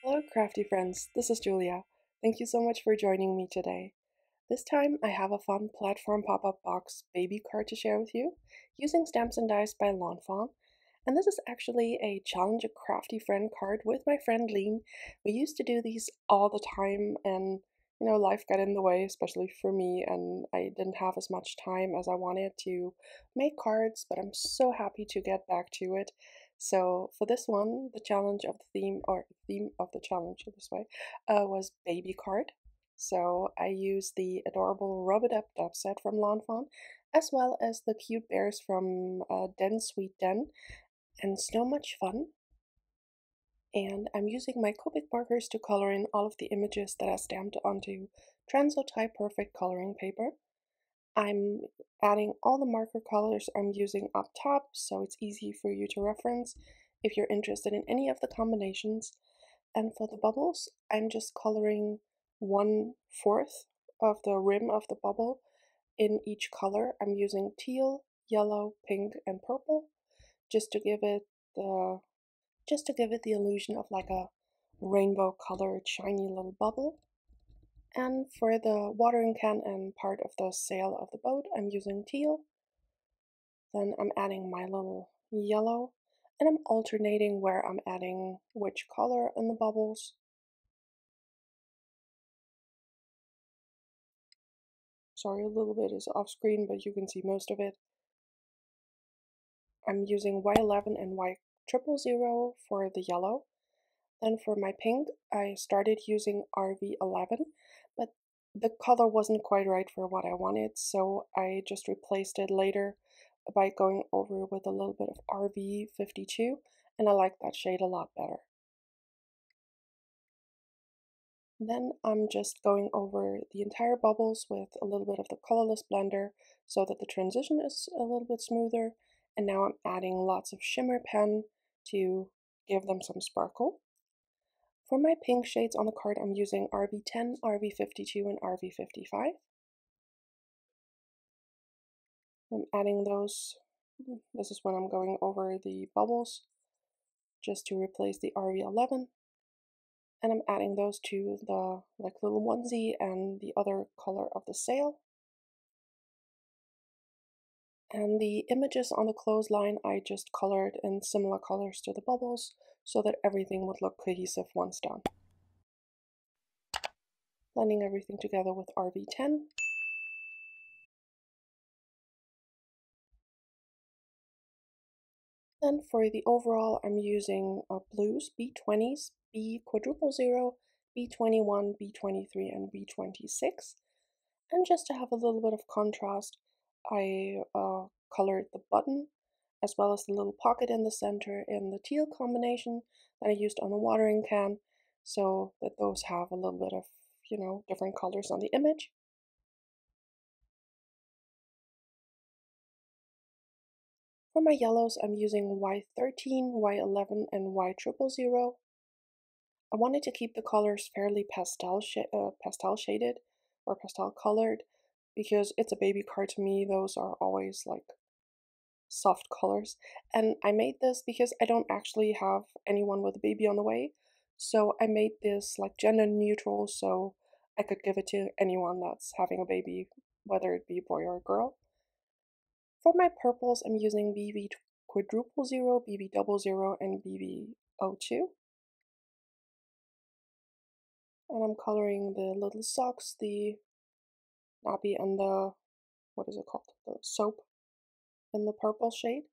Hello crafty friends, this is Julia. Thank you so much for joining me today. This time I have a fun platform pop-up box baby card to share with you using stamps and dies by Lawn Fawn. And this is actually a challenge a crafty friend card with my friend Lien. We used to do these all the time and life got in the way, especially for me, and I didn't have as much time as I wanted to make cards, but I'm so happy to get back to it. So for this one, the challenge of the theme, or theme of the challenge this way, was baby card. So I used the adorable Rub It Up dub set from Lawn Fawn, as well as the cute bears from Den Sweet Den, and so much fun. And I'm using my Copic markers to color in all of the images that are stamped onto Transo-type perfect coloring paper. I'm adding all the marker colors I'm using up top, so it's easy for you to reference if you're interested in any of the combinations. And for the bubbles, I'm just coloring 1/4 of the rim of the bubble in each color. I'm using teal, yellow, pink, and purple just to give it the illusion of like a rainbow colored shiny little bubble. And for the watering can and part of the sail of the boat, I'm using teal. Then I'm adding my little yellow, and I'm alternating where I'm adding which color in the bubbles. Sorry, a little bit is off screen, but you can see most of it. I'm using Y11 and Y000 for the yellow. Then for my pink, I started using RV11, but the color wasn't quite right for what I wanted, so I just replaced it later by going over with a little bit of RV52, and I like that shade a lot better. Then I'm just going over the entire bubbles with a little bit of the colorless blender so that the transition is a little bit smoother, and now I'm adding lots of shimmer pen to give them some sparkle. For my pink shades on the card, I'm using RV10, RV52, and RV55. I'm adding those. This is when I'm going over the bubbles just to replace the RV11. And I'm adding those to the little onesie and the other color of the sail. And the images on the clothesline I just colored in similar colors to the bubbles so that everything would look cohesive once done. Blending everything together with RV10. Then for the overall, I'm using blues, B20s, B000, B21, B23, and B26. And just to have a little bit of contrast, I colored the button as well as the little pocket in the center in the teal combination that I used on the watering can, so that those have a little bit of, different colors on the image. For my yellows, I'm using Y13, Y11, and Y000. I wanted to keep the colors fairly pastel shaded or pastel colored because it's a baby card to me. Those are always like soft colors. And I made this because I don't actually have anyone with a baby on the way. So I made this like gender neutral so I could give it to anyone that's having a baby, whether it be a boy or a girl. For my purples, I'm using BB000, BB00, and BB02. And I'm coloring the little socks, the nappy, and the, what is it called? The soap in the purple shade.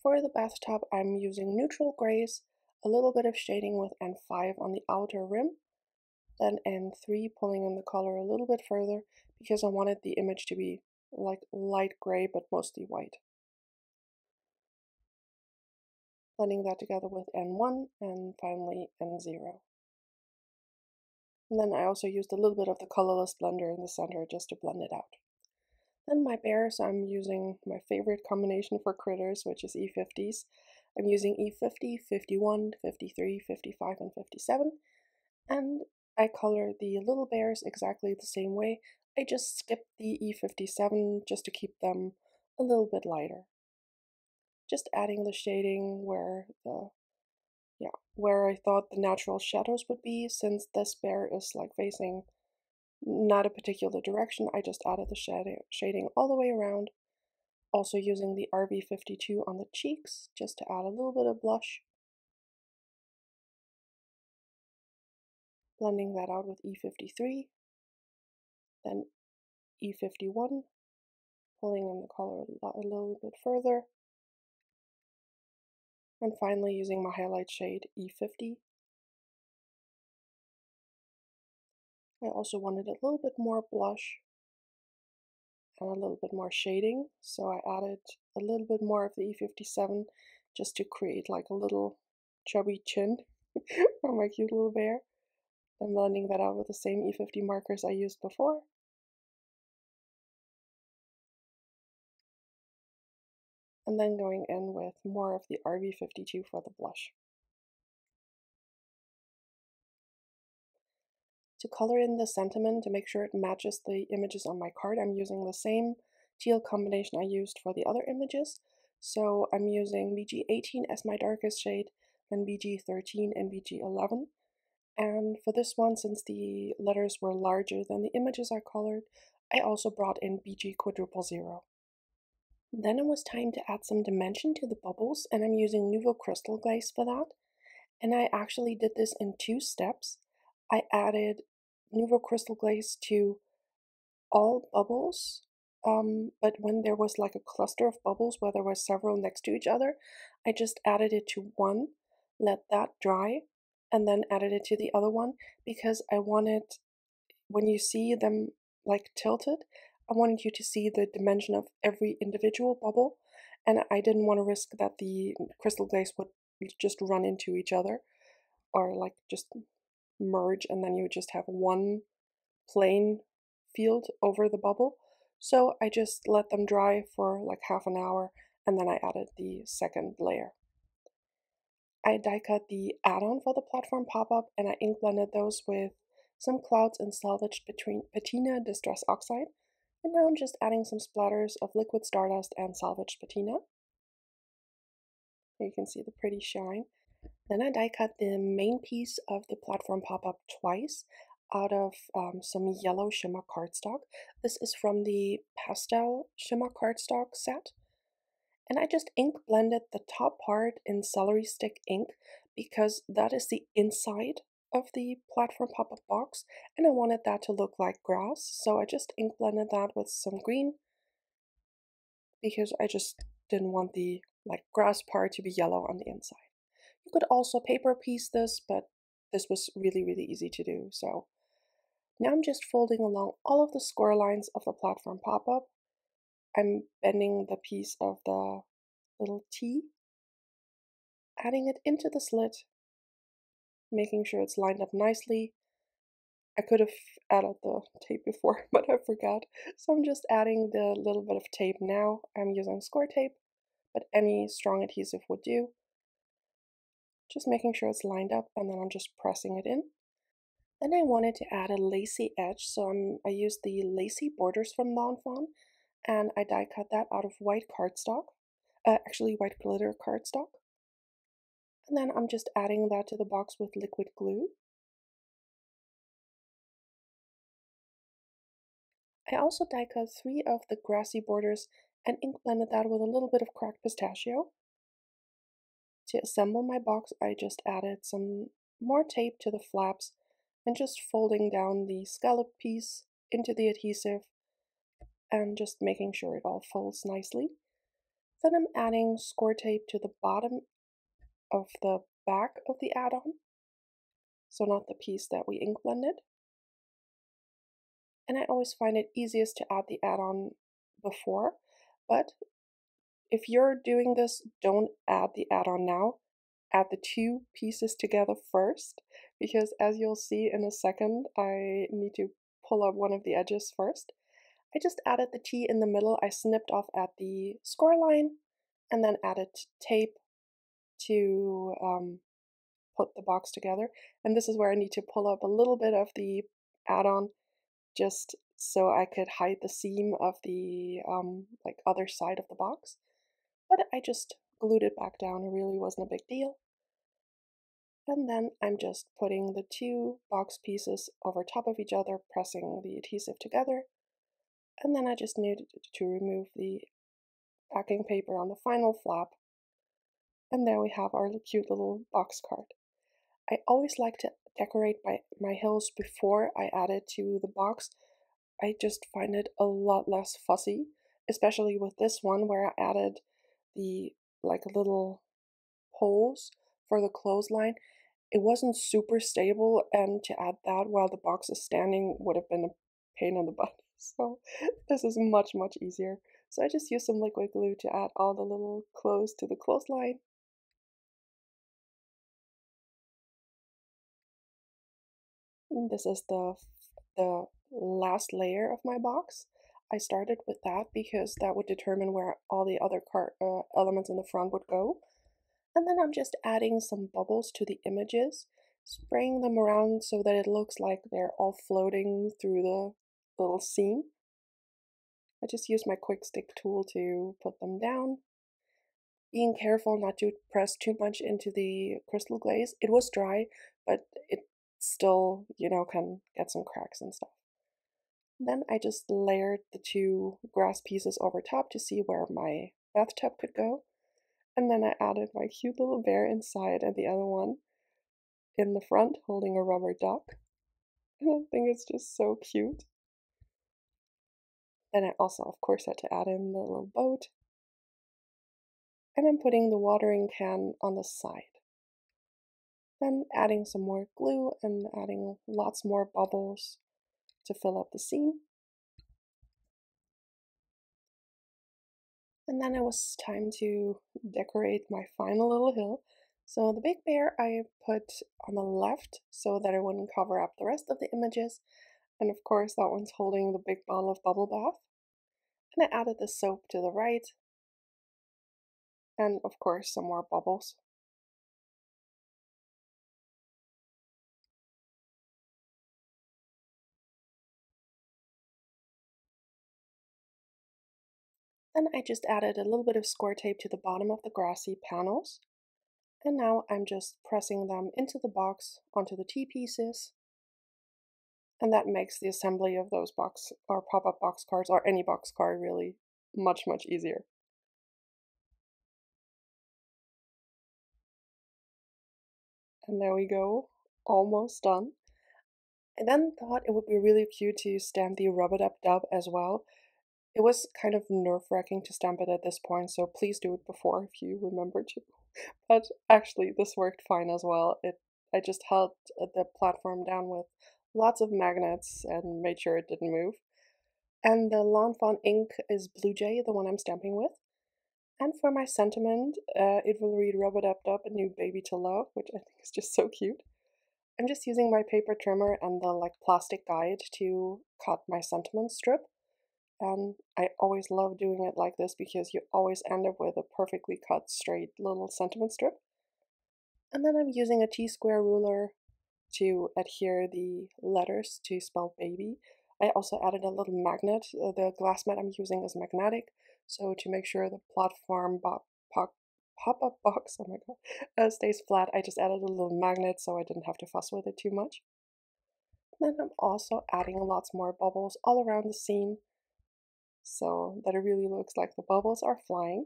For the bathtub, I'm using neutral grays, a little bit of shading with N5 on the outer rim, then N3 pulling in the color a little bit further because I wanted the image to be like light gray but mostly white. Blending that together with N1 and finally N0. And then I also used a little bit of the colorless blender in the center just to blend it out. Then my bears, I'm using my favorite combination for critters, which is E50s. I'm using E50, 51, 53, 55, and 57. And I color the little bears exactly the same way. I just skipped the E57 just to keep them a little bit lighter. Just adding the shading where the where I thought the natural shadows would be. Since this bear is like facing not a particular direction, I just added the shading all the way around. Also using the RB52 on the cheeks just to add a little bit of blush. Blending that out with E53, then E51, pulling in the color a little bit further, and finally using my highlight shade E50. I also wanted a little bit more blush and a little bit more shading, so I added a little bit more of the E57 just to create like a little chubby chin for my cute little bear. I'm blending that out with the same E50 markers I used before. And then going in with more of the RB52 for the blush. To color in the sentiment to make sure it matches the images on my card, I'm using the same teal combination I used for the other images. So I'm using BG18 as my darkest shade, then BG13 and BG11. And for this one, since the letters were larger than the images I colored, I also brought in BG quadruple 0. Then it was time to add some dimension to the bubbles, and I'm using Nouveau Crystal Glaze for that. And I actually did this in 2 steps. I added Nouveau Crystal Glaze to all bubbles, but when there was like a cluster of bubbles where there were several next to each other, I just added it to one, let that dry, and then added it to the other one, because I wanted, when you see them like tilted, I wanted you to see the dimension of every individual bubble, and I didn't want to risk that the crystal glaze would just run into each other or like just merge, and then you would just have one plain field over the bubble. So I just let them dry for like half an hour, and then I added the second layer. I die cut the add-on for the platform pop-up, and I ink blended those with some clouds and salvaged between patina distress oxide, and now I'm just adding some splatters of liquid stardust and salvaged patina. Here you can see the pretty shine. Then I die cut the main piece of the platform pop-up twice out of some yellow shimmer cardstock. This is from the pastel shimmer cardstock set. And I just ink blended the top part in celery stick ink because that is the inside of the platform pop-up box, and I wanted that to look like grass. So I just ink blended that with some green because I just didn't want the like grass part to be yellow on the inside. You could also paper piece this, but this was really, really easy to do. So now I'm just folding along all of the score lines of the platform pop-up. I'm bending the piece of the little T, adding it into the slit, making sure it's lined up nicely. I could have added the tape before, but I forgot. So I'm just adding the little bit of tape now. I'm using score tape, but any strong adhesive would do. Just making sure it's lined up, and then I'm just pressing it in. Then I wanted to add a lacy edge, so I used the lacy borders from Lawn Fawn, and I die cut that out of white cardstock, actually white glitter cardstock. And then I'm just adding that to the box with liquid glue. I also die cut 3 of the grassy borders and ink blended that with a little bit of cracked pistachio. To assemble my box, I just added some more tape to the flaps and just folding down the scallop piece into the adhesive and just making sure it all folds nicely. Then I'm adding score tape to the bottom of the back of the add-on, so not the piece that we ink blended. And I always find it easiest to add the add-on before, but if you're doing this, don't add the add-on now. Add the 2 pieces together first, because as you'll see in a second, I need to pull up one of the edges first. I just added the T in the middle. I snipped off at the score line and then added tape to put the box together. And this is where I need to pull up a little bit of the add-on just so I could hide the seam of the like other side of the box. But I just glued it back down. It really wasn't a big deal. And then I'm just putting the two box pieces over top of each other, pressing the adhesive together. And then I just needed to remove the backing paper on the final flap. And there we have our cute little box card. I always like to decorate my hills before I add it to the box. I just find it a lot less fussy, especially with this one where I added the like little holes for the clothesline. It wasn't super stable, and to add that while the box is standing would have been a pain in the butt. So this is much, much easier. So I just used some liquid glue to add all the little clothes to the clothesline. And this is the last layer of my box. I started with that because that would determine where all the other elements in the front would go. And then I'm just adding some bubbles to the images, spraying them around so that it looks like they're all floating through the little scene. I just use my quick stick tool to put them down, being careful not to press too much into the crystal glaze. It was dry, but it still, can get some cracks and stuff. Then I just layered the two grass pieces over top to see where my bathtub could go. And then I added my cute little bear inside and the other one in the front holding a rubber duck. And I think it's just so cute. Then I also, of course, had to add in the little boat. And I'm putting the watering can on the side. Then adding some more glue and adding lots more bubbles to fill up the scene. And then it was time to decorate my final little hill. So the big bear I put on the left so that it wouldn't cover up the rest of the images. And of course that one's holding the big bottle of bubble bath. And I added the soap to the right. And of course some more bubbles. Then I just added a little bit of score tape to the bottom of the grassy panels. And now I'm just pressing them into the box onto the T-pieces. And that makes the assembly of those box or pop-up box cards, or any box card really, much, much easier. And there we go, almost done. I then thought it would be really cute to stamp the Rub It Up Dub as well. It was kind of nerve-wracking to stamp it at this point, so please do it before if you remember to. But actually, this worked fine as well. I just held the platform down with lots of magnets and made sure it didn't move. And the Lawn Fawn ink is Blue Jay, the one I'm stamping with. And for my sentiment, it will read Rub It Up Dub, a new baby to love, which I think is just so cute. I'm just using my paper trimmer and the plastic guide to cut my sentiment strip. And I always love doing it like this because you always end up with a perfectly cut straight little sentiment strip. And then I'm using a T-square ruler to adhere the letters to spell baby. I also added a little magnet. The glass mat I'm using is magnetic, so to make sure the platform pop-up box, oh my god, stays flat, I just added a little magnet so I didn't have to fuss with it too much. And then I'm also adding lots more bubbles all around the scene so that it really looks like the bubbles are flying.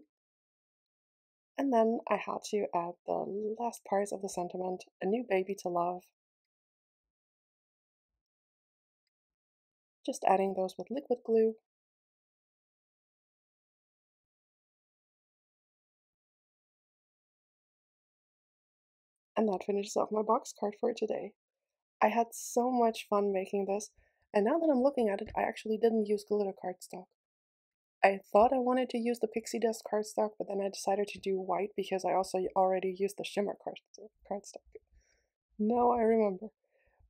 And then I had to add the last parts of the sentiment, a new baby to love. Just adding those with liquid glue. And that finishes off my box card for today. I had so much fun making this, and now that I'm looking at it, I actually didn't use glitter cardstock. I thought I wanted to use the pixie dust cardstock, but then I decided to do white because I also already used the shimmer cardstock. Now I remember.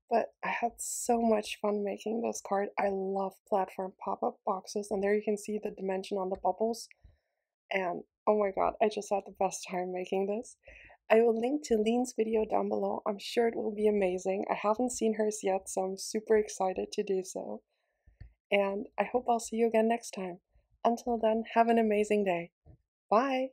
But I had so much fun making this card. I love platform pop-up boxes, and there you can see the dimension on the bubbles. And oh my god, I just had the best time making this. I will link to Lien's video down below. I'm sure it will be amazing. I haven't seen hers yet, so I'm super excited to do so. And I hope I'll see you again next time. Until then, have an amazing day. Bye!